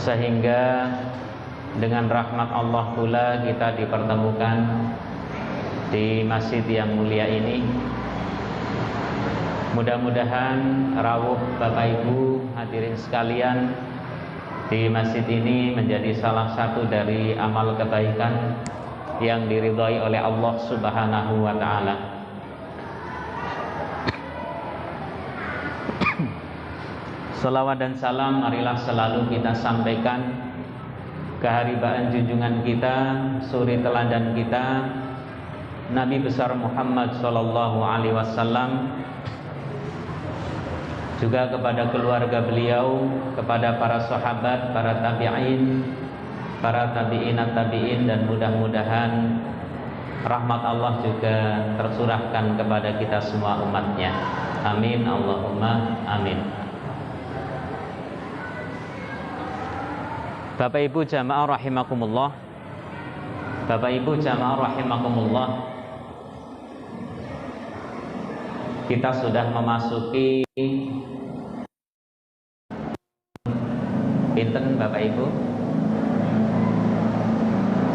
sehingga dengan rahmat Allah pula kita dipertemukan di masjid yang mulia ini. Mudah-mudahan rawuh Bapak Ibu hadirin sekalian di masjid ini menjadi salah satu dari amal kebaikan yang diridhai oleh Allah Subhanahu wa taala. Salawat dan salam marilah selalu kita sampaikan keharibaan junjungan kita, suri teladan kita, Nabi besar Muhammad sallallahu alaihi wasallam, juga kepada keluarga beliau, kepada para sahabat, para tabi'in, para tabi'inat tabi'in, dan mudah-mudahan rahmat Allah juga tercurahkan kepada kita semua umatnya. Amin Allahumma amin. Bapak Ibu jamaah rahimakumullah, Bapak Ibu jamaah rahimakumullah, kita sudah memasuki pinten Bapak Ibu?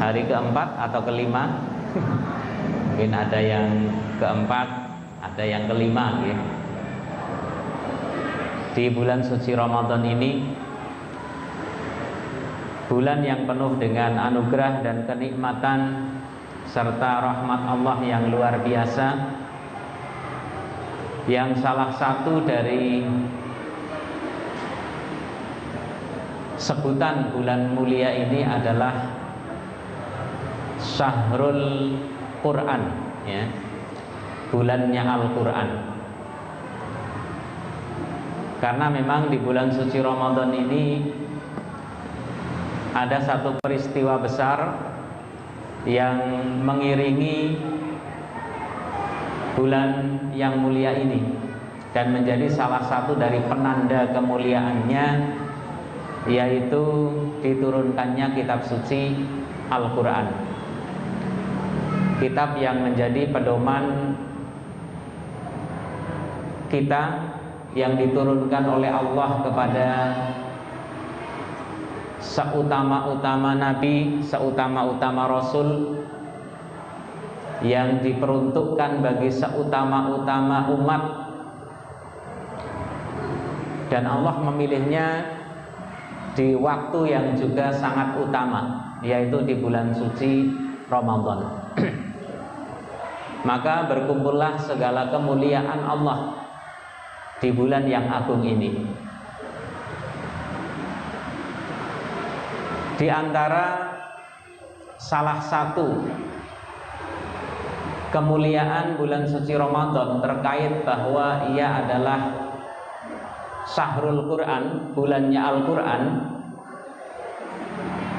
Hari keempat atau kelima? Mungkin ada yang keempat, ada yang kelima ya. Di bulan suci Ramadan ini, bulan yang penuh dengan anugerah dan kenikmatan serta rahmat Allah yang luar biasa, yang salah satu dari sebutan bulan mulia ini adalah Syahrul Quran ya, bulannya Al-Quran. Karena memang di bulan suci Ramadan ini ada satu peristiwa besar yang mengiringi bulan yang mulia ini dan menjadi salah satu dari penanda kemuliaannya, yaitu diturunkannya kitab suci Al-Quran, kitab yang menjadi pedoman kita, yang diturunkan oleh Allah kepada seutama-utama Nabi, seutama-utama Rasul, yang diperuntukkan bagi seutama-utama umat, dan Allah memilihnya di waktu yang juga sangat utama, yaitu di bulan suci Ramadan. Maka berkumpullah segala kemuliaan Allah di bulan yang agung ini. Di antara salah satu kemuliaan bulan suci Ramadan terkait bahwa ia adalah Syahrul Quran, bulannya Al-Quran,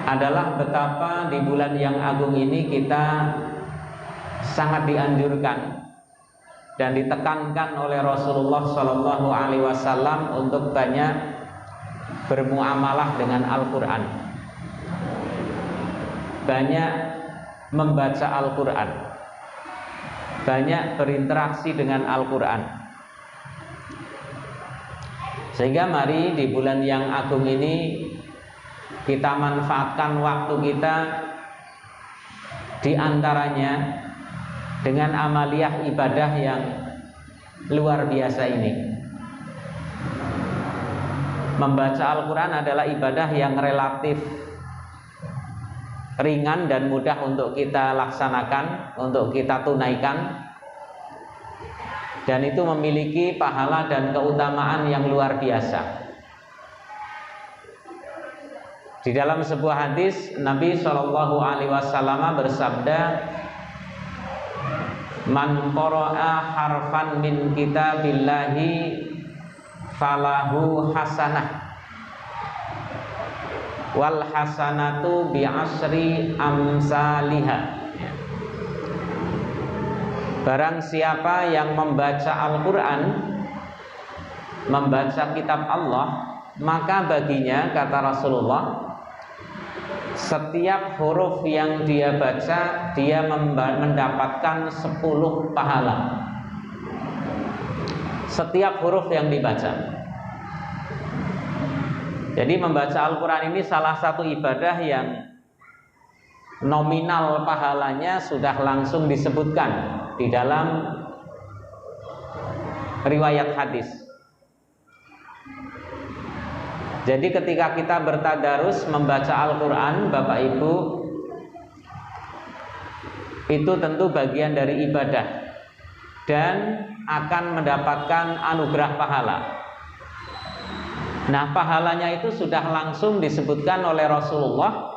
adalah betapa di bulan yang agung ini kita sangat dianjurkan dan ditekankan oleh Rasulullah Shallallahu Alaihi Wasallam untuk banyak bermuamalah dengan Al-Quran, banyak membaca Al-Quran, banyak berinteraksi dengan Al-Quran. Sehingga mari di bulan yang agung ini kita manfaatkan waktu kita di antaranya dengan amaliyah ibadah yang luar biasa ini. Membaca Al-Quran adalah ibadah yang relatif ringan dan mudah untuk kita laksanakan, untuk kita tunaikan, dan itu memiliki pahala dan keutamaan yang luar biasa. Di dalam sebuah hadis Nabi SAW bersabda, "Man qara'a harfan min kitabillahi falahu hasanah wal hasanatu bi asri amsalihah." Barang siapa yang membaca Al-Quran, membaca kitab Allah, maka baginya, kata Rasulullah, setiap huruf yang dia baca, dia mendapatkan 10 pahala. Setiap huruf yang dibaca. Jadi membaca Al-Quran ini salah satu ibadah yang nominal pahalanya sudah langsung disebutkan di dalam riwayat hadis. Jadi ketika kita bertadarus membaca Al-Quran, Bapak Ibu, itu tentu bagian dari ibadah dan akan mendapatkan anugerah pahala. Nah, pahalanya itu sudah langsung disebutkan oleh Rasulullah.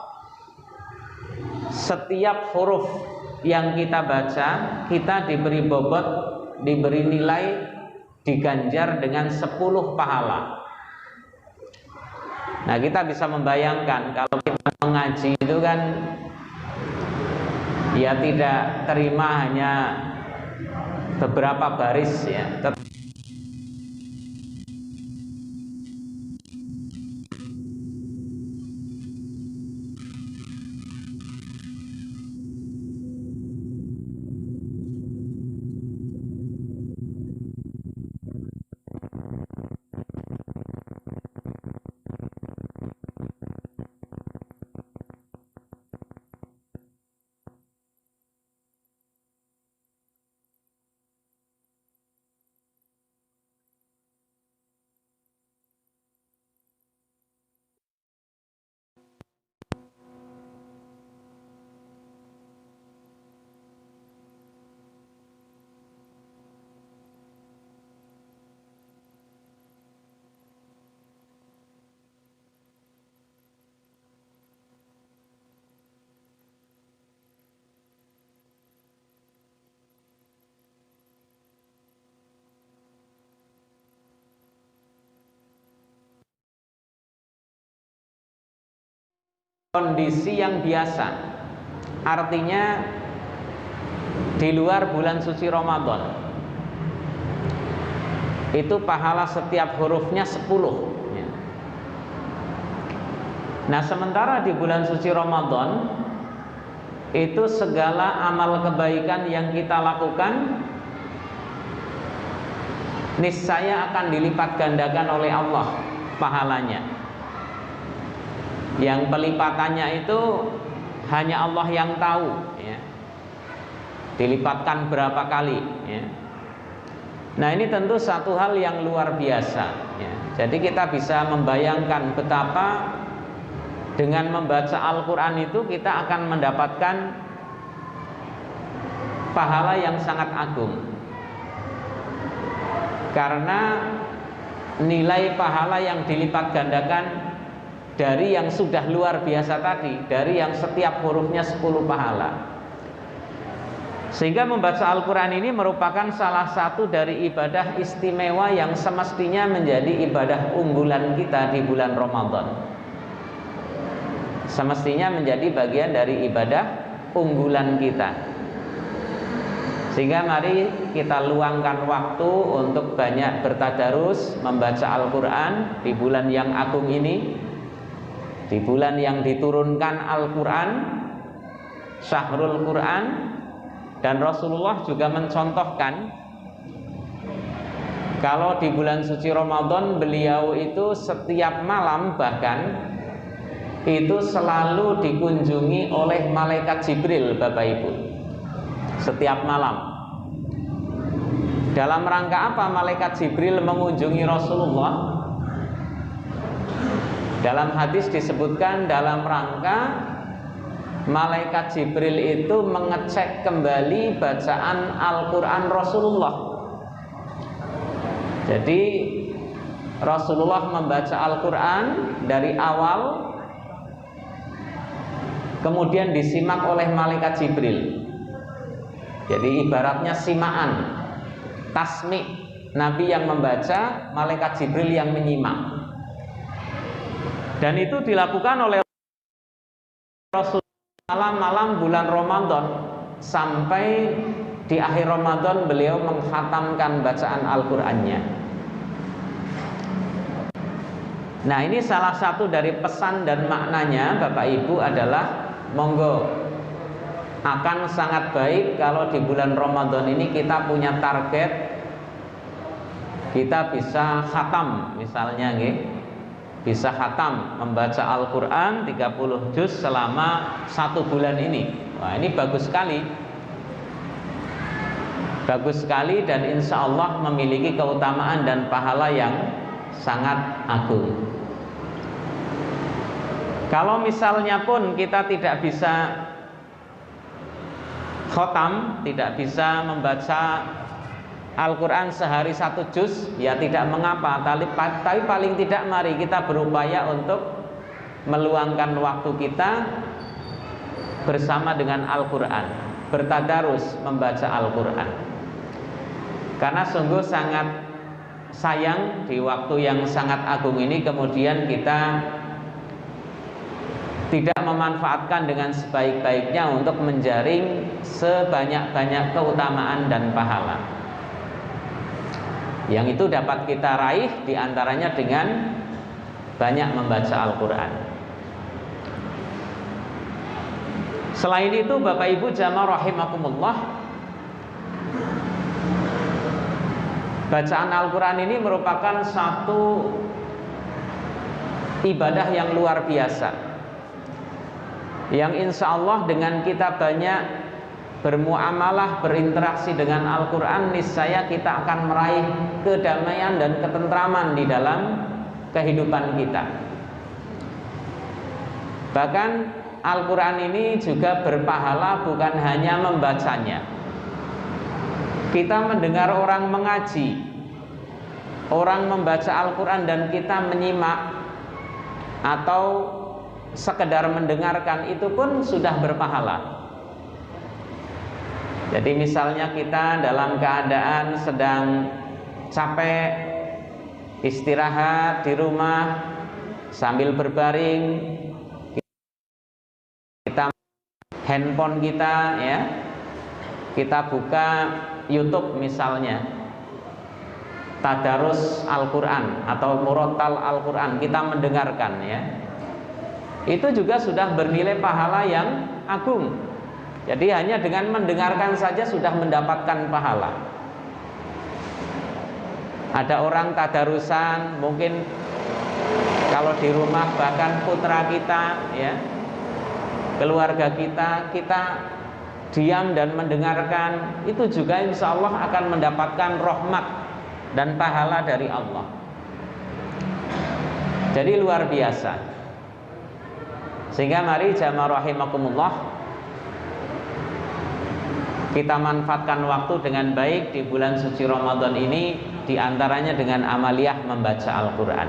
Setiap huruf yang kita baca, kita diberi bobot, diberi nilai, diganjar dengan 10 pahala. Nah, kita bisa membayangkan kalau kita mengaji itu kan ya tidak terima hanya beberapa baris ya. Kondisi yang biasa, artinya di luar bulan suci Ramadan, itu pahala setiap hurufnya 10 ya. Nah, sementara di bulan suci Ramadan itu segala amal kebaikan yang kita lakukan niscaya akan dilipat gandakan oleh Allah pahalanya. Yang pelipatannya itu hanya Allah yang tahu ya. Dilipatkan berapa kali ya. Nah, ini tentu satu hal yang luar biasa ya. Jadi kita bisa membayangkan betapa dengan membaca Al-Quran itu kita akan mendapatkan pahala yang sangat agung. Karena nilai pahala yang dilipat gandakan dari yang sudah luar biasa tadi, dari yang setiap hurufnya 10 pahala. Sehingga membaca Al-Quran ini merupakan salah satu dari ibadah istimewa yang semestinya menjadi ibadah unggulan kita di bulan Ramadan. Semestinya menjadi bagian dari ibadah unggulan kita. Sehingga mari kita luangkan waktu untuk banyak bertadarus membaca Al-Quran di bulan yang agung ini, di bulan yang diturunkan Al-Quran, Syahrul Quran. Dan Rasulullah juga mencontohkan kalau di bulan suci Ramadan beliau itu setiap malam bahkan itu selalu dikunjungi oleh malaikat Jibril, Bapak Ibu, setiap malam. Dalam rangka apa malaikat Jibril mengunjungi Rasulullah? Dalam hadis disebutkan dalam rangka malaikat Jibril itu mengecek kembali bacaan Al-Quran Rasulullah. Jadi Rasulullah membaca Al-Quran dari awal, kemudian disimak oleh malaikat Jibril. Jadi ibaratnya simaan, tasmi', Nabi yang membaca, malaikat Jibril yang menyimak. Dan itu dilakukan oleh Rasul malam-malam bulan Ramadan sampai di akhir Ramadan beliau mengkhatamkan bacaan Al-Qur'annya. Nah, ini salah satu dari pesan dan maknanya Bapak Ibu adalah monggo, akan sangat baik kalau di bulan Ramadan ini kita punya target, kita bisa khatam misalnya nggih. bisa khatam membaca Al-Quran 30 juz selama 1 bulan ini. Wah, ini bagus sekali. Bagus sekali, dan insya Allah memiliki keutamaan dan pahala yang sangat agung. Kalau misalnya pun kita tidak bisa khatam, tidak bisa membaca Al-Quran sehari 1 juz, ya tidak mengapa. Tapi paling tidak mari kita berupaya untuk meluangkan waktu kita bersama dengan Al-Quran, bertadarus membaca Al-Quran. Karena sungguh sangat sayang di waktu yang sangat agung ini kemudian kita tidak memanfaatkan dengan sebaik-baiknya untuk menjaring sebanyak-banyak keutamaan dan pahala. Yang itu dapat kita raih diantaranya dengan banyak membaca Al-Quran. Selain itu Bapak Ibu jamaah rahimakumullah, bacaan Al-Quran ini merupakan satu ibadah yang luar biasa, yang insya Allah dengan kita banyak bermuamalah, berinteraksi dengan Al-Quran, niscaya kita akan meraih kedamaian dan ketentraman di dalam kehidupan kita. Bahkan Al-Quran ini juga berpahala bukan hanya membacanya. Kita mendengar orang mengaji, orang membaca Al-Quran dan kita menyimak atau sekedar mendengarkan, itu pun sudah berpahala. Jadi misalnya kita dalam keadaan sedang capek, istirahat di rumah sambil berbaring, kita handphone kita, ya, kita buka YouTube misalnya, tadarus Al-Quran atau murattal Al-Quran, kita mendengarkan, ya, itu juga sudah bernilai pahala yang agung. Jadi hanya dengan mendengarkan saja sudah mendapatkan pahala. Ada orang tadarusan, mungkin kalau di rumah bahkan putra kita, ya, keluarga kita diam dan mendengarkan, itu juga insya Allah akan mendapatkan rahmat dan pahala dari Allah. Jadi luar biasa. Sehingga mari jamaah rahimakumullah, kita manfaatkan waktu dengan baik di bulan suci Ramadan ini, diantaranya dengan amaliyah membaca Al-Quran.